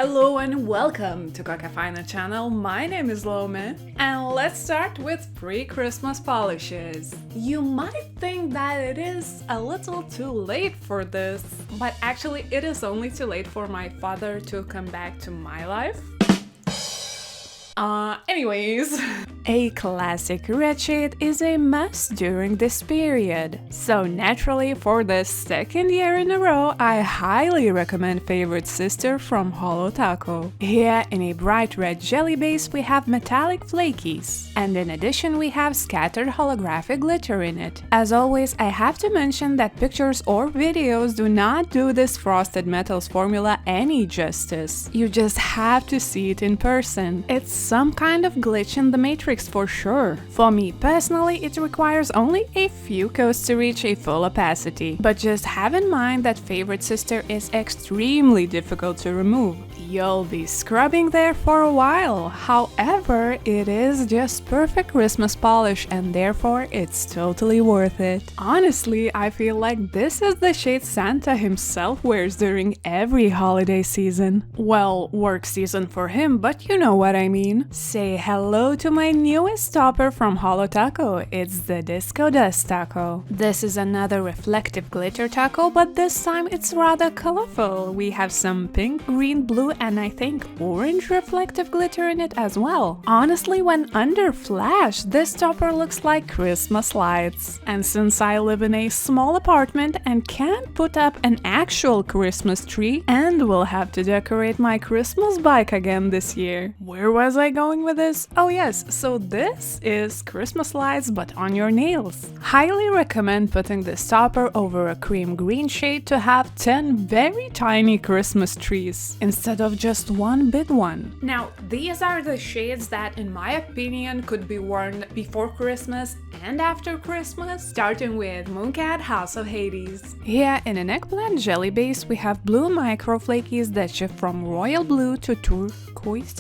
Hello and welcome to Coca channel. My name is Lome and let's start with pre-Christmas polishes. You might think that it is a little too late for this, but actually it is only too late for my father to come back to my life. Anyways. A classic red shade is a must during this period. So naturally, for the second year in a row, I highly recommend Favorite Sister from Holo Taco. Here, in a bright red jelly base, we have metallic flakies. And in addition, we have scattered holographic glitter in it. As always, I have to mention that pictures or videos do not do this Frosted Metals formula any justice. You just have to see it in person. It's some kind of glitch in the matrix for sure. For me personally, it requires only a few coats to reach a full opacity. But just have in mind that Favorite Sister is extremely difficult to remove. You'll be scrubbing there for a while. However, it is just perfect Christmas polish and therefore it's totally worth it. Honestly, I feel like this is the shade Santa himself wears during every holiday season. Well, work season for him, but you know what I mean. Say hello to my newest topper from Holo Taco. It's the Disco Dust Taco. This is another reflective glitter taco, but this time it's rather colorful. We have some pink, green, blue, and I think orange reflective glitter in it as well. Honestly, when under flash, this topper looks like Christmas lights. And since I live in a small apartment and can't put up an actual Christmas tree, and will have to decorate my Christmas bike again this year. Where was I going with this? Oh yes, so this is Christmas lights but on your nails. Highly recommend putting this topper over a cream green shade to have 10 very tiny Christmas trees instead of just one big one. Now, these are the shades that in my opinion could be worn before Christmas and after Christmas, starting with Mooncat House of Hades. Here in an eggplant jelly base we have blue micro flakies that shift from royal blue to turquoise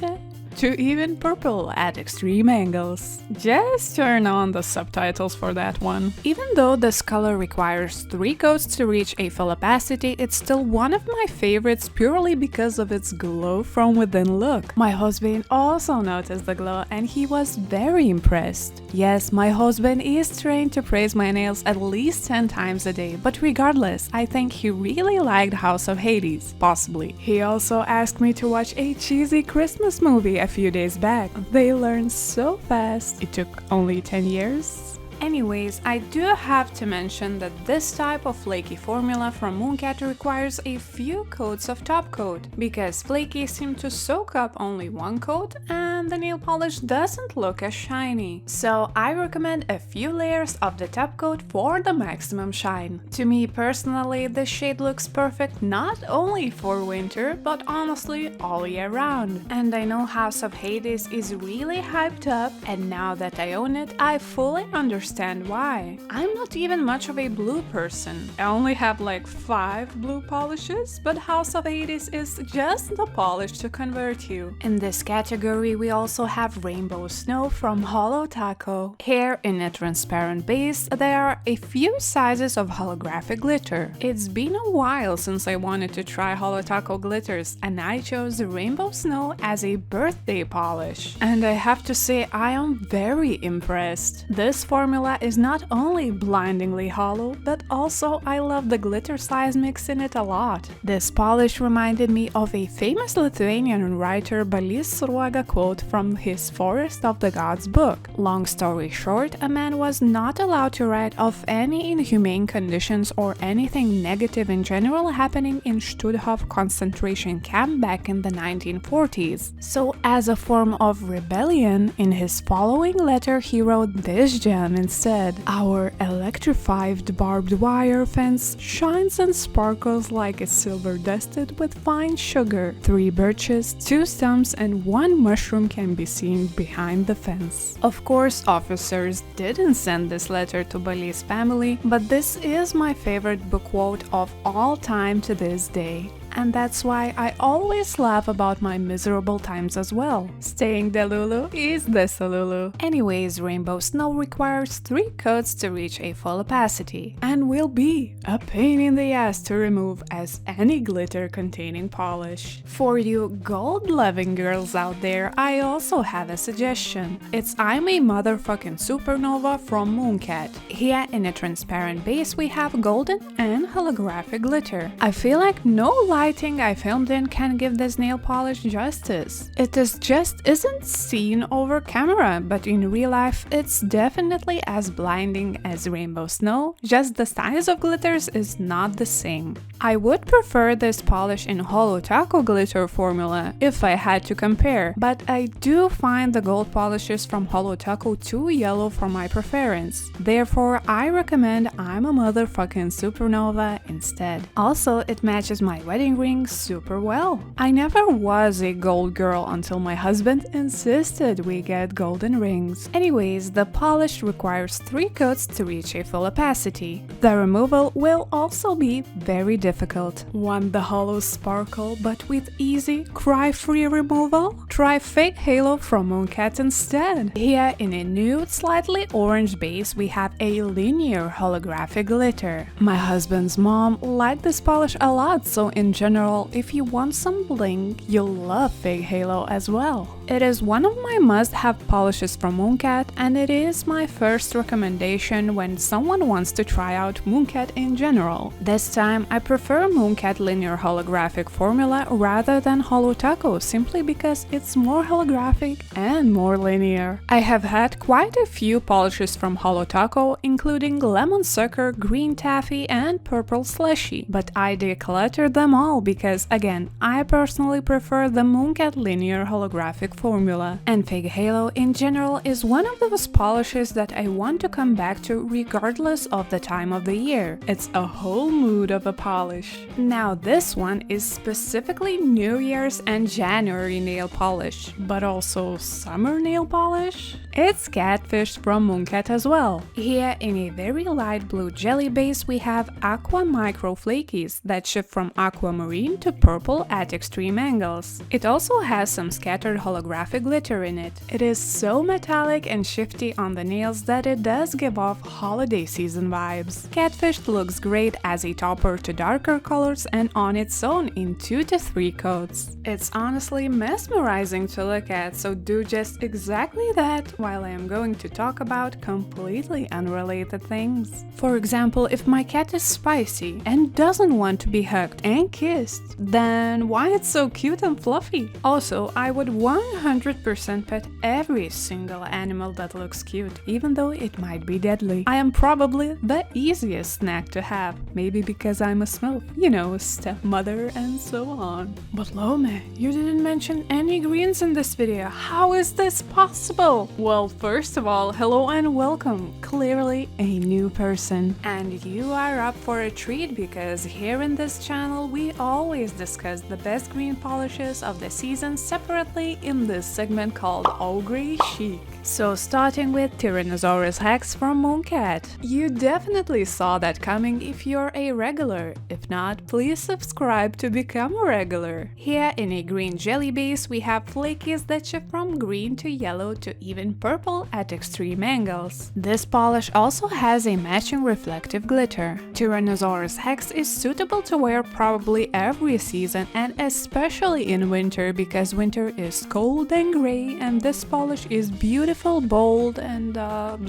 to even purple at extreme angles. Just turn on the subtitles for that one. Even though this color requires 3 coats to reach a full opacity, it's still one of my favorites purely because of its glow from within look. My husband also noticed the glow and he was very impressed. Yes, my husband is trained to praise my nails at least 10 times a day, but regardless, I think he really liked House of Hades, possibly. He also asked me to watch a cheesy Christmas movie a few days back. They learned so fast. It took only 10 years. Anyways, I do have to mention that this type of flaky formula from Mooncat requires a few coats of top coat, because flaky seem to soak up only one coat and the nail polish doesn't look as shiny. So I recommend a few layers of the top coat for the maximum shine. To me personally, this shade looks perfect not only for winter, but honestly all year round. And I know House of Hades is really hyped up, and now that I own it, I fully understand why. I'm not even much of a blue person. I only have like 5 blue polishes, but House of Hades is just the polish to convert you. In this category, we also have Rainbow Snow from Holo Taco. Here, in a transparent base, there are a few sizes of holographic glitter. It's been a while since I wanted to try Holo Taco glitters, and I chose Rainbow Snow as a birthday polish. And I have to say, I am very impressed. This formula is not only blindingly hollow, but also I love the glitter size mix in it a lot. This polish reminded me of a famous Lithuanian writer Balys Sruoga quote from his Forest of the Gods book. Long story short, a man was not allowed to write of any inhumane conditions or anything negative in general happening in Stutthof concentration camp back in the 1940s. So as a form of rebellion, in his following letter he wrote this gem instead: "Our electrified barbed wire fence shines and sparkles like a silver dusted with fine sugar. 3 birches, 2 stumps, and 1 mushroom can be seen behind the fence." Of course, officers didn't send this letter to Balys' family, but this is my favorite book quote of all time to this day. and that's why I always laugh about my miserable times as well. Staying Delulu is Desolulu. Anyways, Rainbow Snow requires 3 coats to reach a full opacity, and will be a pain in the ass to remove as any glitter containing polish. For you gold-loving girls out there, I also have a suggestion. It's I'm a motherfucking supernova from Mooncat. Here in a transparent base we have golden and holographic glitter. I feel like no lighting I filmed in can give this nail polish justice. It isn't seen over camera, but in real life it's definitely as blinding as Rainbow Snow, just the size of glitters is not the same. I would prefer this polish in Holo Taco glitter formula if I had to compare, but I do find the gold polishes from Holo Taco too yellow for my preference. Therefore, I recommend I'm a motherfucking supernova instead. Also, it matches my wedding ring super well. I never was a gold girl until my husband insisted we get golden rings. Anyways, the polish requires 3 coats to reach a full opacity. The removal will also be very difficult. Want the hollow sparkle but with easy, cry-free removal? Try Fake Halo from Mooncat instead. Here in a nude, slightly orange base we have a linear holographic glitter. My husband's mom liked this polish a lot, so in general, if you want some bling, you'll love Fake Halo as well. It is one of my must-have polishes from Mooncat, and it is my first recommendation when someone wants to try out Mooncat in general. This time I prefer Mooncat linear holographic formula rather than Holo Taco, simply because it's more holographic and more linear. I have had quite a few polishes from Holo Taco, including Lemon Sucker, Green Taffy and Purple Slushy, but I decluttered them all because, again, I personally prefer the Mooncat linear holographic formula. And Fake Halo in general is one of those polishes that I want to come back to regardless of the time of the year. It's a whole mood of a polish. Now this one is specifically New Year's and January nail polish, but also summer nail polish? It's Catfished from Mooncat as well. Here in a very light blue jelly base we have Aqua Micro Flakies that shift from aquamarine to purple at extreme angles. It also has some scattered holographic glitter in it. It is so metallic and shifty on the nails that it does give off holiday season vibes. Catfished looks great as a topper to darker colors and on its own in 2 to 3 coats. It's honestly mesmerizing to look at, so do just exactly that while I am going to talk about completely unrelated things. For example, if my cat is spicy and doesn't want to be hugged and kissed, then why it's so cute and fluffy? Also, I would 100% pet every single animal that looks cute, even though it might be deadly. I am probably the easiest snack to have, maybe because I'm a smurf, you know, stepmother and so on. But Lome, you didn't mention any greens in this video. How is this possible? Well, first of all, hello and welcome. Clearly a new person. And you are up for a treat because here in this channel we always discuss the best green polishes of the season separately in this segment called Ogre Sheek. So starting with Tyrannosaurus Hex from Mooncat. You definitely saw that coming if you're a regular. If not, please subscribe to become a regular. Here in a green jelly base we have flakies that shift from green to yellow to even purple at extreme angles. This polish also has a matching reflective glitter. Tyrannosaurus Hex is suitable to wear probably every season and especially in winter because winter is cold and gray and this polish is beautiful, bold and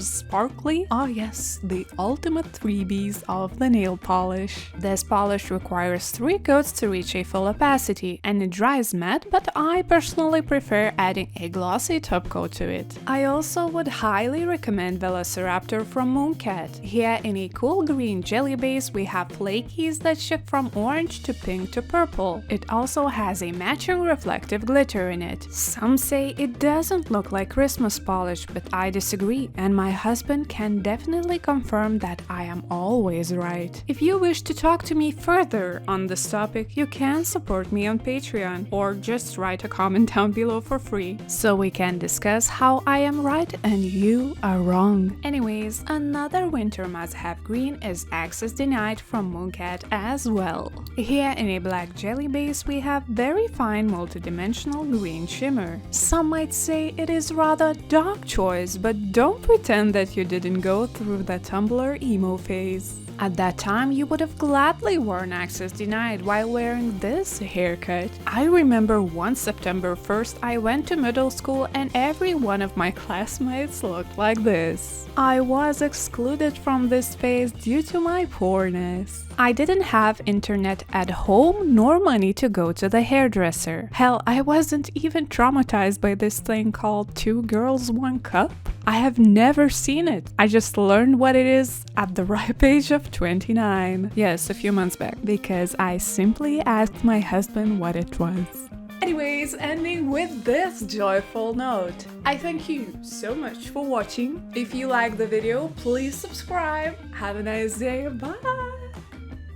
sparkly. Oh yes, the ultimate 3Bs of the nail polish. This polish requires 3 coats to reach a full opacity and it dries matte, but I personally prefer adding a glossy top coat to it. I also would highly recommend Velociraptor from Mooncat. Here in a cool green jelly base we have flakies that shift from orange to pink to purple. It also has a matching reflective glitter in it. Some say it doesn't look like Christmas polish, but I disagree, and my husband can definitely confirm that I am always right. If you wish to talk to me further on this topic, you can support me on Patreon or just write a comment down below for free, so we can discuss how I am right and you are wrong. Anyways, another winter must-have green is Access Denied from Mooncat as well. Here in a black jelly base, we have very fine multidimensional green shimmer. Some might say it is rather dark choice, but don't pretend that you didn't go through the Tumblr emo phase. At that time, you would have gladly worn access denied while wearing this haircut. I remember one September 1st I went to middle school and every one of my classmates looked like this. I was excluded from this phase due to my poorness. I didn't have internet at home nor money to go to the hairdresser. Hell, I wasn't even traumatized by this thing called 2 girls 1 cup. I have never seen it. I just learned what it is at the ripe age of 29. Yes, a few months back, because I simply asked my husband what it was. Anyways, ending with this joyful note. I thank you so much for watching. If you like the video, please subscribe. Have a nice day. Bye!